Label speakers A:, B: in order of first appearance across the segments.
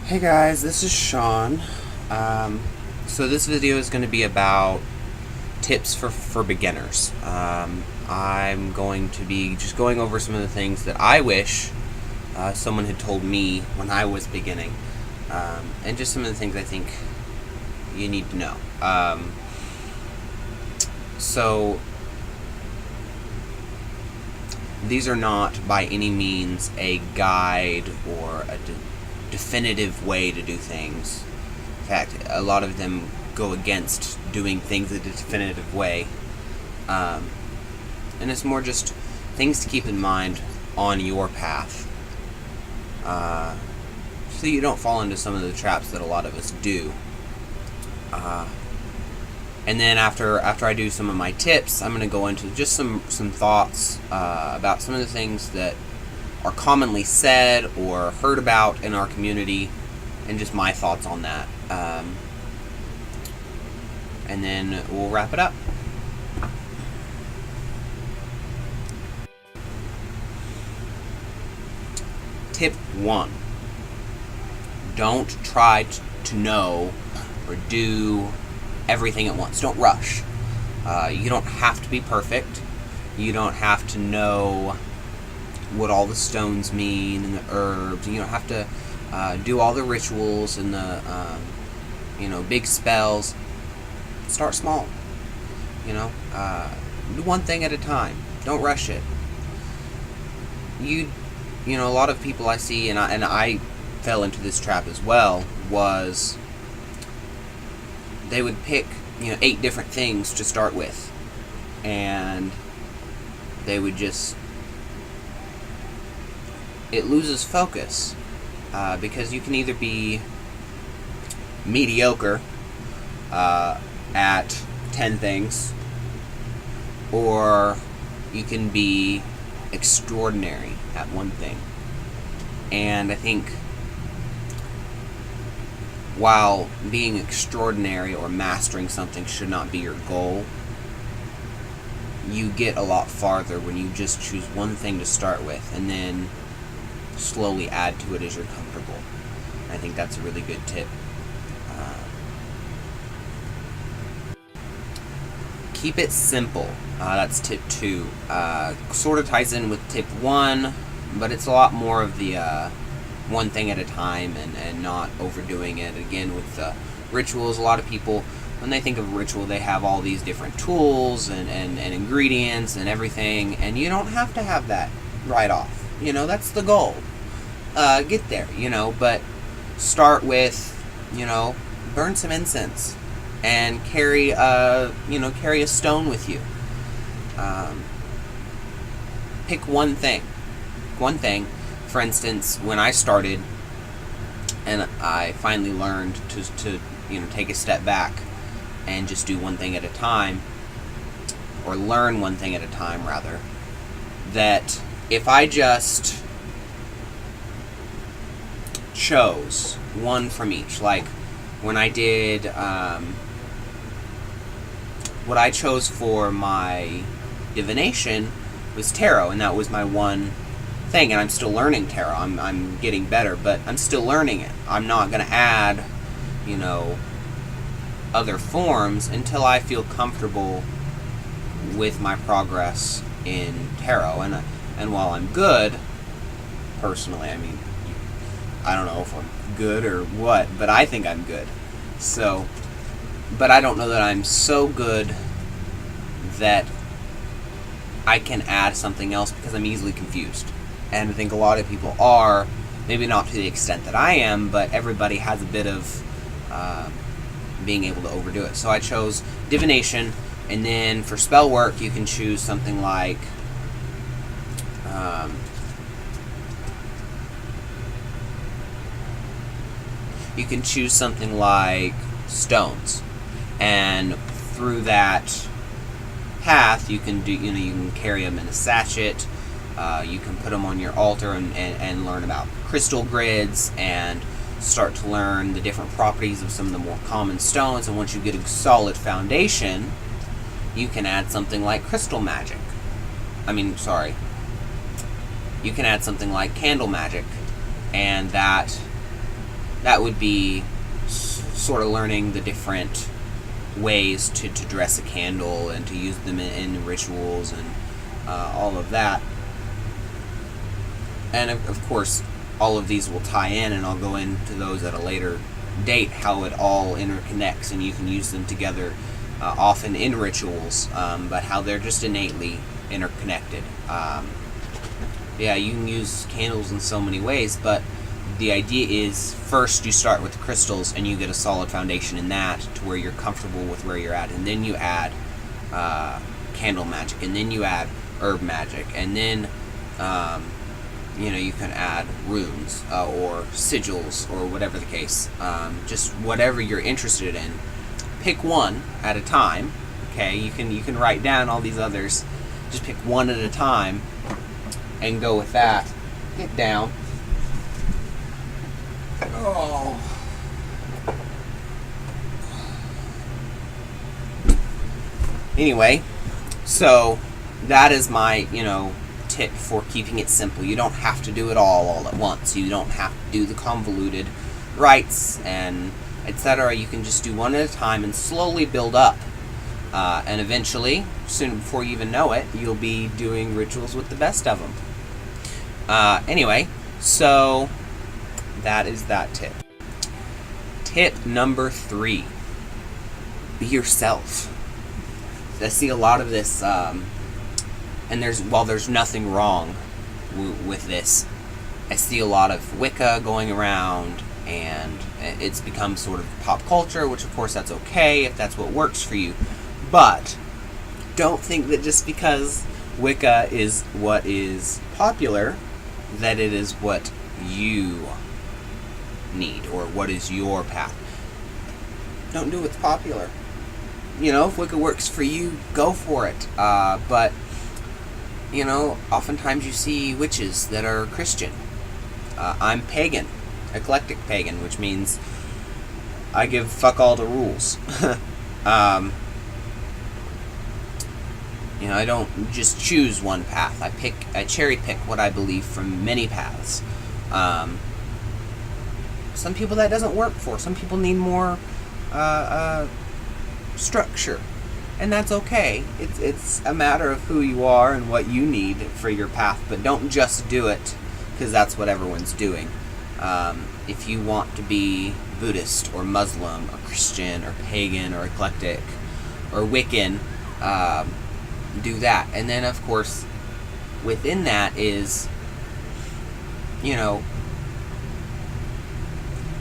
A: Hey guys, this is Sean. So this video is going to be about tips for beginners. I'm going to be just going over some of the things that I wish someone had told me when I was beginning, and just some of the things I think you need to know. So these are not by any means a guide or a definitive way to do things. In fact, a lot of them go against doing things a definitive way. And it's more just things to keep in mind on your path, so you don't fall into some of the traps that a lot of us do. And then after I do some of my tips, I'm going to go into just some thoughts about some of the things that are commonly said or heard about in our community, and just my thoughts on that. And then we'll wrap it up. Tip 1. Don't try to know or do everything at once. Don't rush. You don't have to be perfect. You don't have to know what all the stones mean and the herbs. You don't have to do all the rituals and the big spells. Start small. Do one thing at a time. Don't rush it. A lot of people I see, and I fell into this trap as well, was they would pick 8 different things to start with, and they would just, it loses focus, because you can either be mediocre at 10 things, or you can be extraordinary at one thing. And I think while being extraordinary or mastering something should not be your goal, you get a lot farther when you just choose one thing to start with and then slowly add to it as you're comfortable. I think that's a really good tip. Keep it simple. That's tip 2. Sort of ties in with tip 1, but it's a lot more of the one thing at a time and not overdoing it. Again, with the rituals, a lot of people, when they think of a ritual, they have all these different tools and ingredients and everything, and you don't have to have that right off. That's the goal. Get there, but start with, burn some incense and carry a stone with you. Pick one thing. For instance, when I started and I finally learned to take a step back and just do one thing at a time, or learn one thing at a time rather, that if I just chose one from each, like when I did what I chose for my divination was tarot, and that was my one thing, and I'm still learning tarot. I'm getting better, but I'm still learning it. I'm not going to add, other forms until I feel comfortable with my progress in tarot. And while I'm good, personally, I don't know if I'm good or what, but I think I'm good. So, but I don't know that I'm so good that I can add something else, because I'm easily confused. And I think a lot of people are, maybe not to the extent that I am, but everybody has a bit of being able to overdo it. So I chose divination, and then for spell work, you can choose something like stones, and through that path you can do, you can carry them in a sachet. You can put them on your altar and learn about crystal grids and start to learn the different properties of some of the more common stones. And once you get a solid foundation, you can add something like crystal magic. You can add something like candle magic, and that that would be sort of learning the different ways to dress a candle and to use them in rituals and all of that. And of course, all of these will tie in, and I'll go into those at a later date, how it all interconnects, and you can use them together, often in rituals, but how they're just innately interconnected. Yeah, you can use candles in so many ways, but the idea is first you start with the crystals and you get a solid foundation in that to where you're comfortable with where you're at, and then you add candle magic, and then you add herb magic, and then you can add runes or sigils or whatever the case. Just whatever you're interested in. Pick one at a time. Okay, you can write down all these others. Just pick one at a time and go with that. Get down. Oh. Anyway, so that is my, tip for keeping it simple. You don't have to do it all at once. You don't have to do the convoluted rites and etc. You can just do one at a time and slowly build up. And eventually, soon before you even know it, you'll be doing rituals with the best of them. Anyway, so that is that tip. Tip number 3. Be yourself. I see a lot of this, and there's nothing wrong with this. I see a lot of Wicca going around, and it's become sort of pop culture, which of course that's okay if that's what works for you. But don't think that just because Wicca is what is popular, that it is what you need or what is your path. Don't do what's popular. If Wicca works for you, go for it. But oftentimes you see witches that are Christian. I'm pagan, eclectic pagan, which means I give fuck all the rules. I don't just choose one path. I cherry pick what I believe from many paths. Some people that doesn't work for. Some people need more structure, and that's okay. It's a matter of who you are and what you need for your path. But don't just do it because that's what everyone's doing. If you want to be Buddhist or Muslim or Christian or pagan or eclectic or Wiccan, do that. And then of course within that is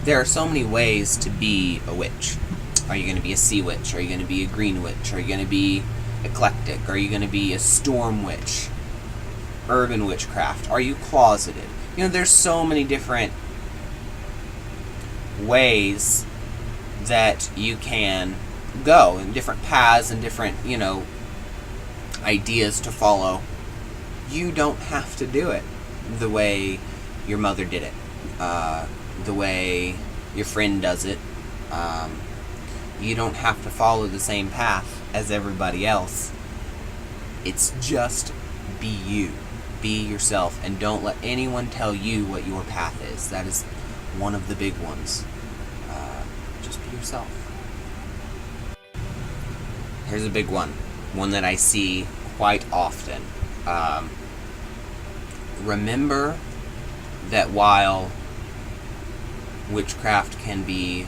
A: there are so many ways to be a witch. Are you going to be a sea witch? Are you going to be a green witch? Are you going to be eclectic? Are you going to be a storm witch? Urban witchcraft? Are you closeted? There's so many different ways that you can go, and different paths and different, ideas to follow. You don't have to do it the way your mother did it, the way your friend does it. You don't have to follow the same path as everybody else. It's just be you. Be yourself, and don't let anyone tell you what your path is. That is one of the big ones. Just be yourself. Here's a big one that I see quite often. Remember that while witchcraft can be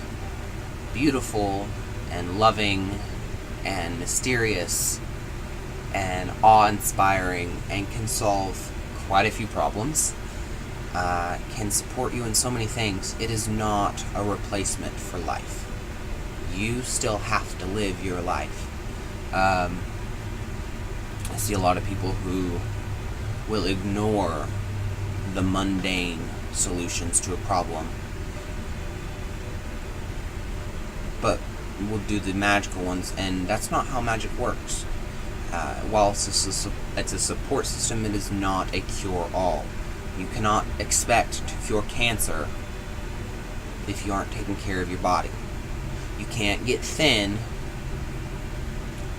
A: beautiful and loving and mysterious and awe-inspiring and can solve quite a few problems, can support you in so many things, it is not a replacement for life. You still have to live your life. I see a lot of people who will ignore the mundane solutions to a problem, but will do the magical ones, and that's not how magic works. While it's a support system, it is not a cure-all. You cannot expect to cure cancer if you aren't taking care of your body. You can't get thin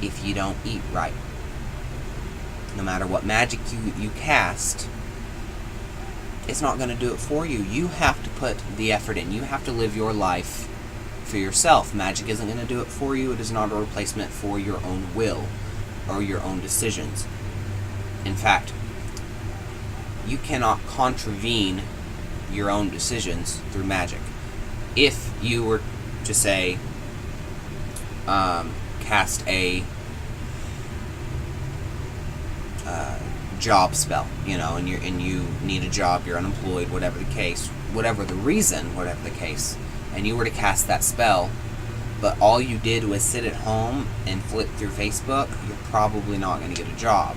A: if you don't eat right. No matter what magic you cast, it's not going to do it for you. You have to put the effort in. You have to live your life for yourself. Magic isn't going to do it for you. It is not a replacement for your own will or your own decisions. In fact, you cannot contravene your own decisions through magic. If you were to say, cast a job spell, and you need a job, you're unemployed, whatever the case, whatever the reason, whatever the case, and you were to cast that spell, but all you did was sit at home and flip through Facebook, you're probably not going to get a job.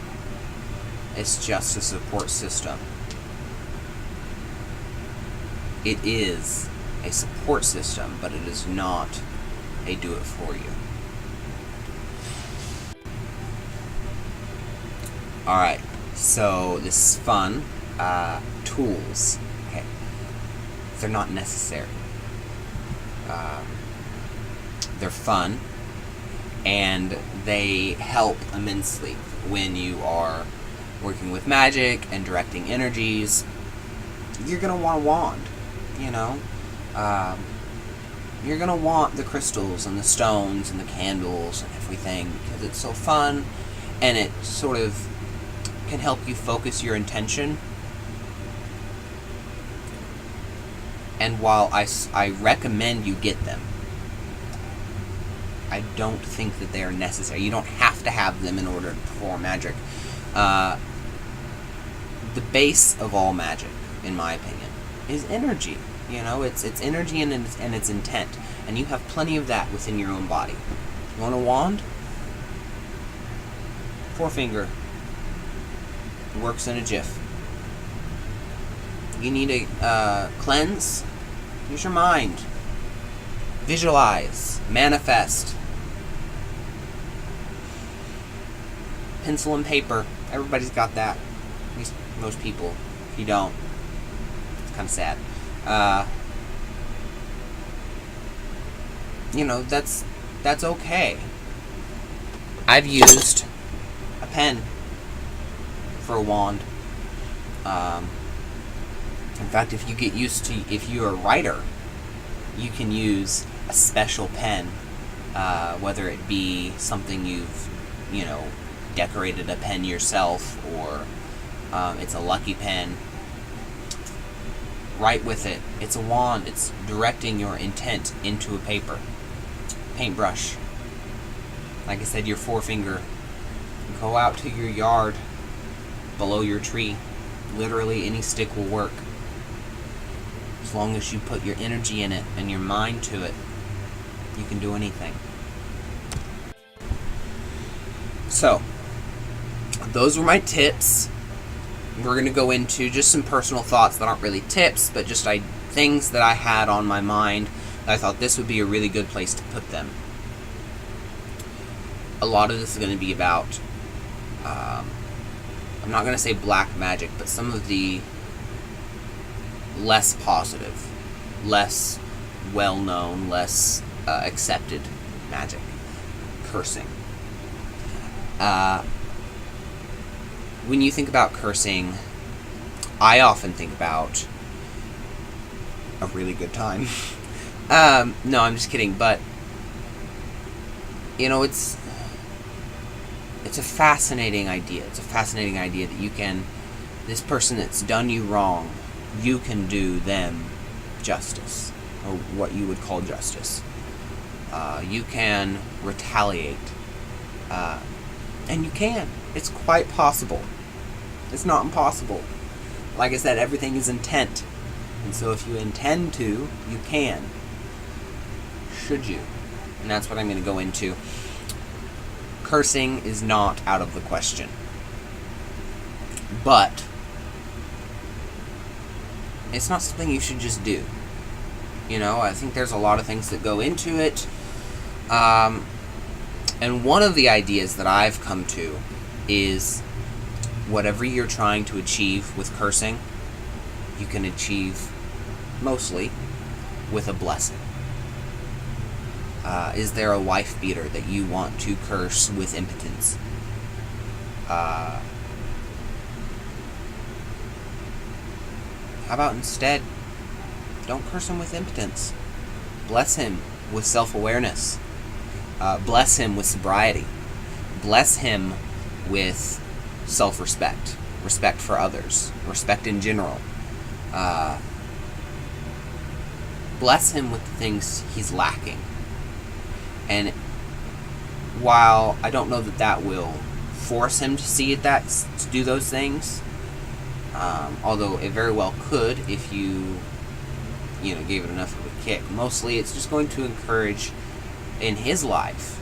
A: It's just a support system. It is a support system, but it is not a do it for you. Alright, so this is fun. Tools. Okay. They're not necessary. They're fun, and they help immensely when you are working with magic and directing energies. You're going to want a wand, you're going to want the crystals and the stones and the candles and everything because it's so fun, and it sort of can help you focus your intention. And while I recommend you get them, I don't think that they are necessary. You don't have to have them in order to perform magic. The base of all magic, in my opinion, is energy. It's energy and it's intent. And you have plenty of that within your own body. You want a wand? Forefinger. Works in a jiff. You need a cleanse? Use your mind. Visualize. Manifest. Pencil and paper. Everybody's got that. At least most people. If you don't, it's kind of sad. That's okay. I've used a pen for a wand. In fact, if you're a writer, you can use a special pen, whether it be something you've, decorated a pen yourself, or it's a lucky pen. Write with it. It's a wand. It's directing your intent into a paper. Paintbrush. Like I said, your forefinger. Go out to your yard, below your tree. Literally any stick will work. As long as you put your energy in it and your mind to it, you can do anything. So, those were my tips. We're going to go into just some personal thoughts that aren't really tips, but just things that I had on my mind that I thought this would be a really good place to put them. A lot of this is going to be about, I'm not going to say black magic, but some of the less positive, less well-known, less accepted magic. Cursing. When you think about cursing, I often think about a really good time. No, I'm just kidding, but it's a fascinating idea. It's a fascinating idea that this person that's done you wrong, you can do them justice, or what you would call justice. You can retaliate. And you can. It's quite possible. It's not impossible. Like I said, everything is intent. And so if you intend to, you can. Should you? And that's what I'm going to go into. Cursing is not out of the question. But it's not something you should just do. I think there's a lot of things that go into it. And one of the ideas that I've come to is whatever you're trying to achieve with cursing, you can achieve mostly with a blessing. Is there a wife beater that you want to curse with impotence? how about instead, don't curse him with impotence. Bless him with self-awareness. Bless him with sobriety. Bless him with self-respect. Respect for others. Respect in general. Bless him with the things he's lacking. And while I don't know that that will force him to see it, to do those things, although it very well could if you gave it enough of a kick. Mostly it's just going to encourage in his life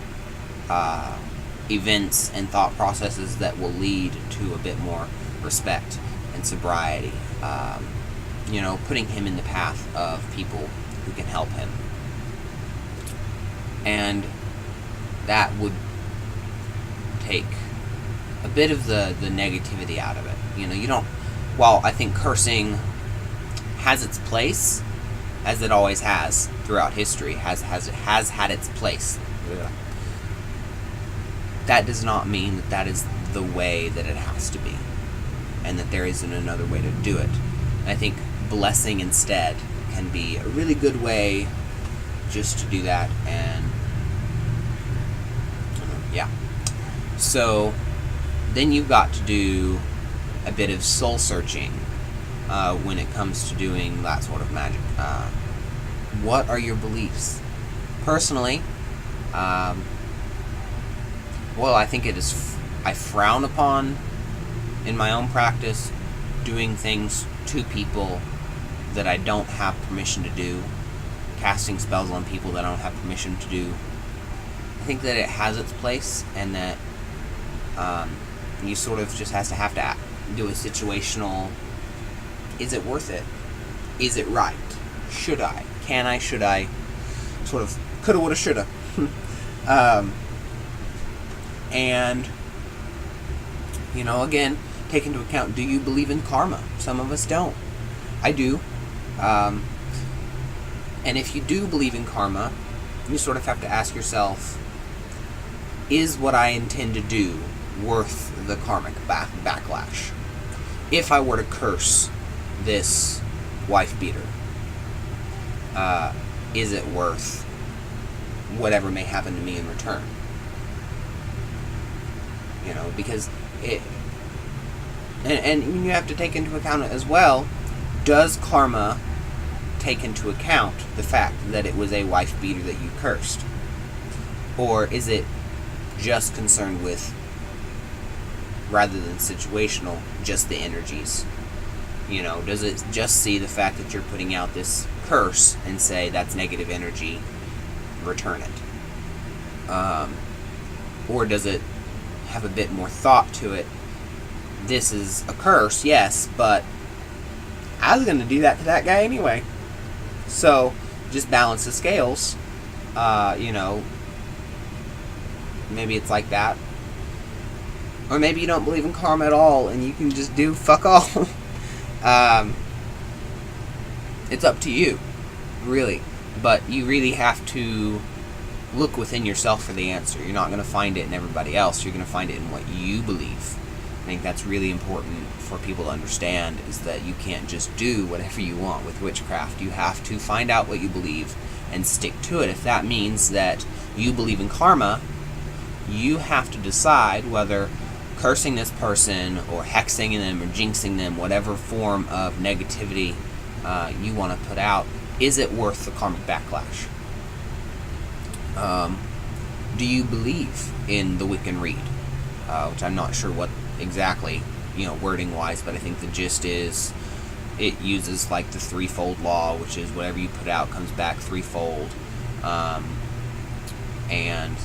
A: events and thought processes that will lead to a bit more respect and sobriety. Putting him in the path of people who can help him. And that would take a bit of the negativity out of it. While I think cursing has its place, as it always has throughout history, has had its place. Yeah. That does not mean that that is the way that it has to be, and that there isn't another way to do it. I think blessing instead can be a really good way just to do that, and yeah. So then you've got to do a bit of soul searching when it comes to doing that sort of magic. What are your beliefs? Personally, I think I frown upon, in my own practice, doing things to people that I don't have permission to do, casting spells on people that I don't have permission to do. I think that it has its place, and that you sort of just have to do a situational, is it worth it? Is it right? Should I? Can I? Should I? Sort of coulda, woulda, shoulda. And, again, take into account, do you believe in karma? Some of us don't. I do. And if you do believe in karma, you sort of have to ask yourself, is what I intend to do worth the karmic backlash? If I were to curse this wife beater, is it worth whatever may happen to me in return? Because it, and you have to take into account as well, does karma take into account the fact that it was a wife beater that you cursed? Or is it just concerned with, rather than situational, just the energies? Does it just see the fact that you're putting out this curse and say that's negative energy, return it? Or does it have a bit more thought to it? This is a curse, yes, but I was going to do that to that guy anyway. So, just balance the scales. Maybe it's like that. Or maybe you don't believe in karma at all and you can just do fuck all. It's up to you, really. But you really have to look within yourself for the answer. You're not going to find it in everybody else. You're going to find it in what you believe. I think that's really important for people to understand, is that you can't just do whatever you want with witchcraft. You have to find out what you believe and stick to it. If that means that you believe in karma, you have to decide whether cursing this person or hexing them or jinxing them, whatever form of negativity you want to put out, is it worth the karmic backlash? Do you believe in the Wiccan Rede? Which I'm not sure what exactly, wording wise, but I think the gist is it uses like the threefold law, which is whatever you put out comes back threefold, and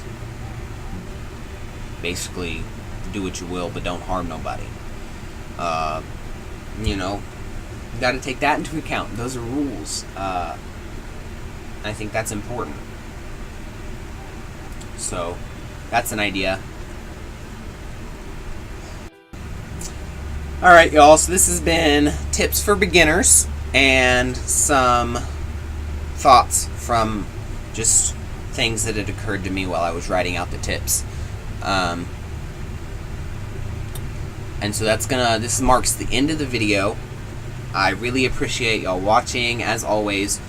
A: basically do what you will, but don't harm nobody. You got to take that into account. Those are rules. I think that's important. So, that's an idea. Alright, y'all, so this has been tips for beginners and some thoughts from just things that had occurred to me while I was writing out the tips. And so this marks the end of the video. I really appreciate y'all watching. As always,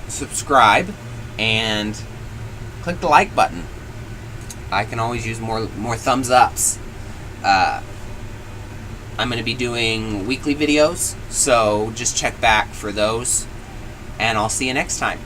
A: subscribe and click the like button. I can always use more thumbs ups. I'm going to be doing weekly videos, so just check back for those, and I'll see you next time.